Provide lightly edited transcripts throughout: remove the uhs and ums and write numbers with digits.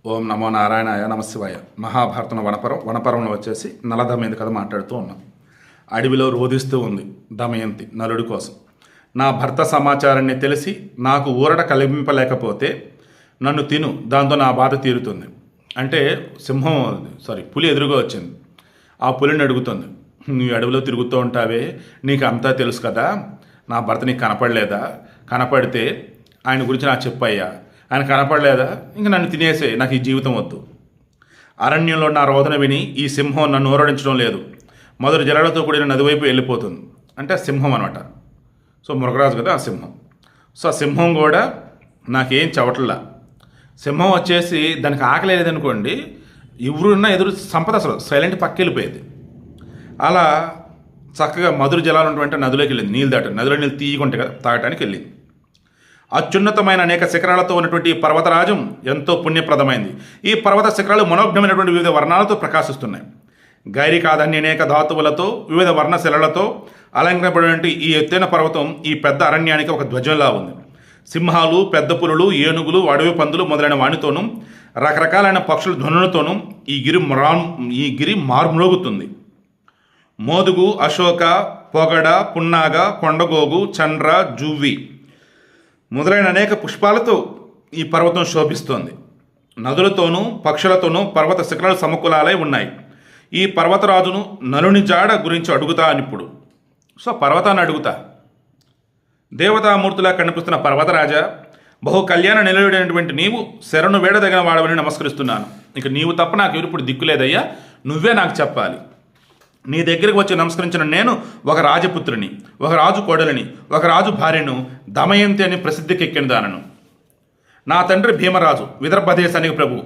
ఓం నమో నారాయణాయ నమశివాయ. మహాభారతం వనపరంలో వచ్చేసి నల దమయంతి కథ మాట్లాడుతూ ఉన్నాం. అడవిలో రోధిస్తూ ఉంది దమయంతి నలుడి కోసం. నా భర్త సమాచారాన్ని తెలిసి నాకు ఊరట కలిగింపలేకపోతే నన్ను తిను, దాంతో నా బాధ తీరుతుంది అంటే పులి ఎదురుగా వచ్చింది. ఆ పులిని అడుగుతుంది, నువ్వు అడవిలో తిరుగుతూ ఉంటావే, నీకు అంతా తెలుసు కదా, నా భర్త నీకు కనపడలేదా? కనపడితే ఆయన గురించి నాకు చెప్పయ్యా. ఆయన కనపడలేదా? ఇంక నన్ను తినేసే, నాకు ఈ జీవితం వద్దు. అరణ్యంలో నా రోదన విని ఈ సింహం నన్ను ఊరడించడం లేదు, మొదటి జలాలతో కూడిన నది వైపు వెళ్ళిపోతుంది. అంటే సింహం అనమాట. మృగరాజు కదా ఆ సింహం. ఆ సింహం కూడా నాకేం చవట్లా. సింహం వచ్చేసి దానికి ఆకలి లేదనుకోండి, ఎవరున్నా ఎదురు సంపద అసలు సైలెంట్ పక్క వెళ్ళిపోయేది. అలా చక్కగా మధుర జలాలు ఉన్నటువంటి నదిలోకి వెళ్ళింది. నీళ్ళు దాట నదిలో నీళ్ళు తీయకుంటాయి కదా, తాగటానికి వెళ్ళింది. అత్యున్నతమైన అనేక శిఖరాలతో ఉన్నటువంటి ఈ పర్వతరాజం ఎంతో పుణ్యప్రదమైంది. ఈ పర్వత శిఖరాలు మనోజ్ఞమైనటువంటి వివిధ వర్ణాలతో ప్రకాశిస్తున్నాయి. గైరికాదన్ని అనేక ధాతువులతో వివిధ వర్ణశిలలతో అలంకరింపబడినటువంటి ఈ ఎత్తైన పర్వతం ఈ పెద్ద అరణ్యానికి ఒక ధ్వజంలా ఉంది. సింహాలు, పెద్ద పులులు, ఏనుగులు, అడవి పందులు మొదలైన వానితోనూ రకరకాలైన పక్షుల ధ్వనులతోనూ ఈ గిరి మార్మ్రోగుతుంది. మోదుగు, అశోక, పొగడ, పున్నాగ, కొండగోగు, చండ్ర, జువ్వి మొదలైన అనేక పుష్పాలతో ఈ పర్వతం శోభిస్తోంది. నదులతోనూ పక్షులతోనూ పర్వత శిఖరాలు సమకూలాలై ఉన్నాయి. ఈ పర్వతరాజును నలుని జాడ గురించి అడుగుతా అనిప్పుడు. పర్వతాన్ని అడుగుతా. దేవతామూర్తిలా కనిపిస్తున్న పర్వతరాజా, బహు కళ్యాణ నిలయుడైనటువంటి నీవు శరణు వేడదగిన వాడవని నమస్కరిస్తున్నాను. ఇక నీవు తప్ప నాకు ఇప్పుడు దిక్కులేదయ్యా, నువ్వే నాకు చెప్పాలి. నీ దగ్గరికి వచ్చి నమస్కరించిన నేను ఒక రాజపుత్రిని, ఒక రాజు కోడలిని, ఒక రాజు భార్యను, దమయంతి అని ప్రసిద్ధికి ఎక్కిన దానను. నా తండ్రి భీమరాజు, విదర్భ దేశానికి ప్రభు.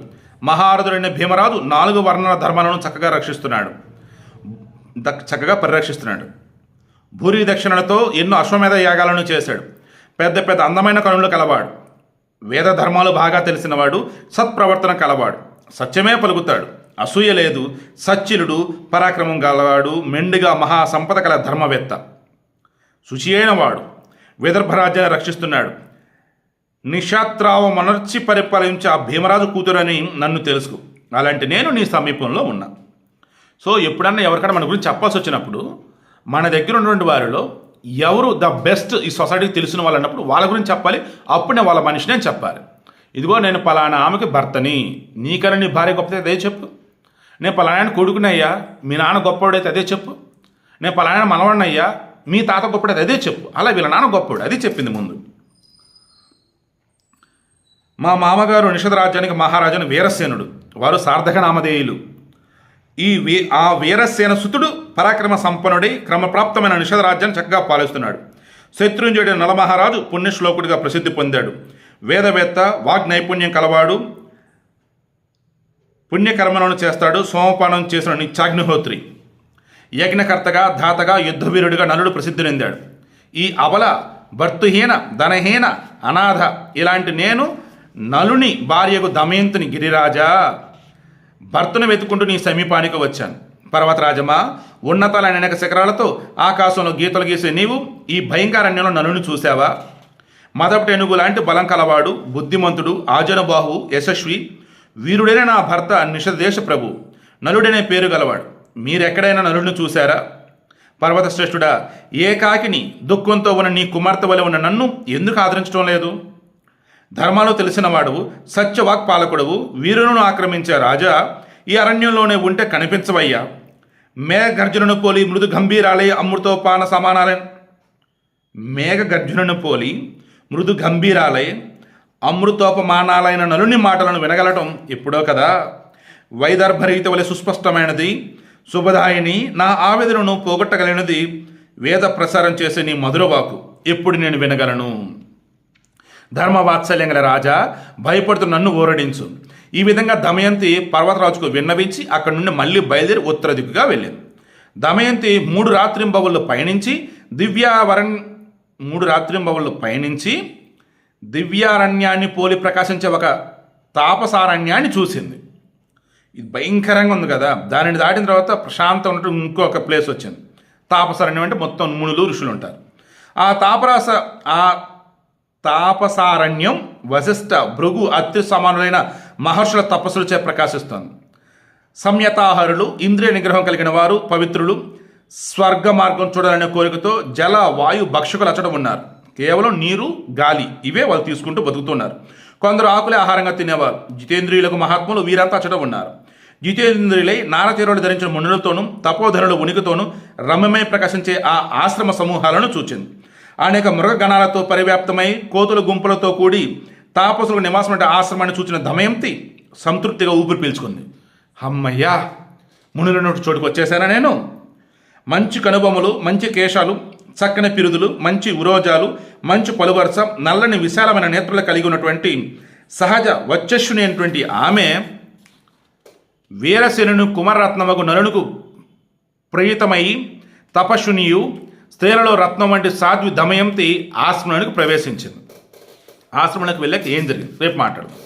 మహారథుడైన భీమరాజు 4 వర్ణాల ధర్మాలను చక్కగా పరిరక్షిస్తున్నాడు. భూరి దక్షిణలతో ఎన్నో అశ్వమేధ యాగాలను చేశాడు. పెద్ద పెద్ద అందమైన కనులు కలవాడు. వేద ధర్మాలు బాగా తెలిసినవాడు, సత్ప్రవర్తన కలవాడు, సత్యమే పలుకుతాడు, అసూయ లేదు, సచ్చిలుడు, పరాక్రమం గలవాడు, మెండుగా మహాసంపద కల ధర్మవేత్త, శుచి అయిన వాడు, విదర్భ రాజ్యాన్ని రక్షిస్తున్నాడు. నిషాత్రావు మనర్చి పరిపాలించే ఆ భీమరాజు కూతురని నన్ను తెలుసు. అలాంటి నేను నీ సమీపంలో ఉన్నా. ఎప్పుడన్నా ఎవరికైనా మన గురించి చెప్పాల్సి వచ్చినప్పుడు మన దగ్గర ఉన్నటువంటి వారిలో ఎవరు ద బెస్ట్ ఈ సొసైటీకి తెలిసిన వాళ్ళు అన్నప్పుడు వాళ్ళ గురించి చెప్పాలి. అప్పుడు నేను వాళ్ళ మనిషిని అని చెప్పాలి. ఇదిగో నేను పలానా ఆమెకి భర్తని, నీకన్నా నీ భార్య గొప్పతే అదే చెప్పు. నేను పలానా కొడుకునయ్యా, మీ నాన్న గొప్పవాడైతే అదే చెప్పు. నేను పలానా మనవాడినయ్యా, మీ తాత గొప్పడైతే అదే చెప్పు. అలా వీళ్ళ నాన్న గొప్పవాడు, అది చెప్పింది ముందు. మా మామగారు నిషధ రాజ్యానికి మహారాజుని వీరసేనుడు. వారు సార్థక నామధేయులు. ఆ వీరసేన సుతుడు పరాక్రమ సంపన్నుడై క్రమప్రాప్తమైన నిషధ రాజ్యాన్ని చక్కగా పాలిస్తున్నాడు. శత్రుంజయుడైన నలమహారాజు పుణ్యశ్లోకుడిగా ప్రసిద్ధి పొందాడు. వేదవేత్త, వాగ్నైపుణ్యం కలవాడు, పుణ్యకర్మలను చేస్తాడు. సోమపానం చేసిన నిత్యాగ్నిహోత్రి, యజ్ఞకర్తగా, ధాతగా, యుద్ధవీరుడిగా నలుడు ప్రసిద్ధి చెందాడు. ఈ అబల, భర్తుహీన, ధనహీన, అనాథ ఇలాంటి నేను నలుని భార్యకు దమయంతిని, గిరిరాజా, భర్తను వెతుకుంటూ నీ సమీపానికి వచ్చాను. పర్వతరాజమా, ఉన్నతలైన అనేక శిఖరాలతో ఆకాశంలో గీతలు గీసే నీవు ఈ భయంకరణ్యంలో నలుని చూశావా? మదపటెనుగు లాంటి బలం కలవాడు, బుద్ధిమంతుడు, ఆజనబాహు, యశస్వి, వీరుడైన నా భర్త నిషదేశ ప్రభు, నలుడనే పేరు గలవాడు. మీరెక్కడైనా నలుడిని చూశారా? పర్వత శ్రేష్ఠుడా, ఏకాకిని దుఃఖంతో ఉన్న నీ కుమార్తె వలె ఉన్న నన్ను ఎందుకు ఆదరించడం లేదు? ధర్మాలు తెలిసినవాడు, సత్యవాక్పాలకుడవు, వీరులను ఆక్రమించే రాజా, ఈ అరణ్యంలోనే ఉంటే కనిపించవయ్యా. మేఘగర్జునను పోలి మృదు గంభీరాలయ అమృతోపాన సమానాలయ మేఘగర్జునను పోలి మృదు గంభీరాలయ అమృతోపమానాలైన నలుని మాటలను వినగలటం ఎప్పుడో కదా. వైదర్భరీత వలె సుస్పష్టమైనది, శుభదాయిని, నా ఆవేదనను పోగొట్టగలిగినది వేద ప్రసారం చేసే నీ మధురవాకు ఎప్పుడు నేను వినగలను? ధర్మవాత్సల్యం గల రాజా, భయపడుతూ నన్ను ఊరడించు. ఈ విధంగా దమయంతి పర్వతరాజుకు విన్నవించి అక్కడి నుండి మళ్ళీ బయలుదేరి ఉత్తర దిక్కుగా వెళ్ళింది. దమయంతి 3 రాత్రింబవుళ్ళు పయనించి దివ్యారణ్యాన్ని పోలి ప్రకాశించే ఒక తాపసారణ్యాన్ని చూసింది. ఇది భయంకరంగా ఉంది కదా. దానిని దాటిన తర్వాత ప్రశాంతం ఉన్నట్టు ఇంకొక ప్లేస్ వచ్చింది. తాపసారణ్యం అంటే మొత్తం మునులు, ఋషులు ఉంటారు. ఆ తాపసారణ్యం వశిష్ఠ, భృగు, అత్రి సమానులైన మహర్షుల తపస్సులచే ప్రకాశిస్తోంది. సంయతాహారులు, ఇంద్రియ నిగ్రహం కలిగిన వారు, పవిత్రులు, స్వర్గ మార్గం చూడాలనే కోరికతో జల వాయు భక్షకులు అచ్చడం ఉన్నారు. కేవలం నీరు, గాలి ఇవే వాళ్ళు తీసుకుంటూ బతుకుతున్నారు. కొందరు ఆకులే ఆహారంగా తినేవారు. జితేంద్రియులకు మహాత్ములు వీరంతా అచ్చడం ఉన్నారు. జితేంద్రియులై నారచీరలు ధరించిన మునులతోనూ తపోధనుల ఉనికితోనూ రమ్యమై ప్రకాశించే ఆ ఆశ్రమ సమూహాలను చూచింది. అనేక మృగగణాలతో పరివ్యాప్తమై కోతుల గుంపులతో కూడి తాపసులకు నివాసం ఆశ్రమాన్ని చూచిన దమయంతి సంతృప్తిగా ఊపిరి పీల్చుకుంది. అమ్మయ్యా, మునుల నోటి చోటుకు వచ్చేసానా నేను. మంచి కనుబొమ్మలు, మంచి కేశాలు, చక్కని పిరుదులు, మంచి ఉరోజాలు, మంచి పలువరస, నల్లని విశాలమైన నేత్రులు కలిగి ఉన్నటువంటి సహజ వచ్చస్సుని అయినటువంటి ఆమె వీరసేనుని కుమారరత్నమగు నలునుకు ప్రియతమై తపస్సునియు స్త్రీలలో రత్నం వంటి సాధ్వి దమయంతి ఆశ్రమానికి ప్రవేశించింది. ఆశ్రమానికి వెళ్ళాక ఏం జరిగింది రేపు మాట్లాడదాం.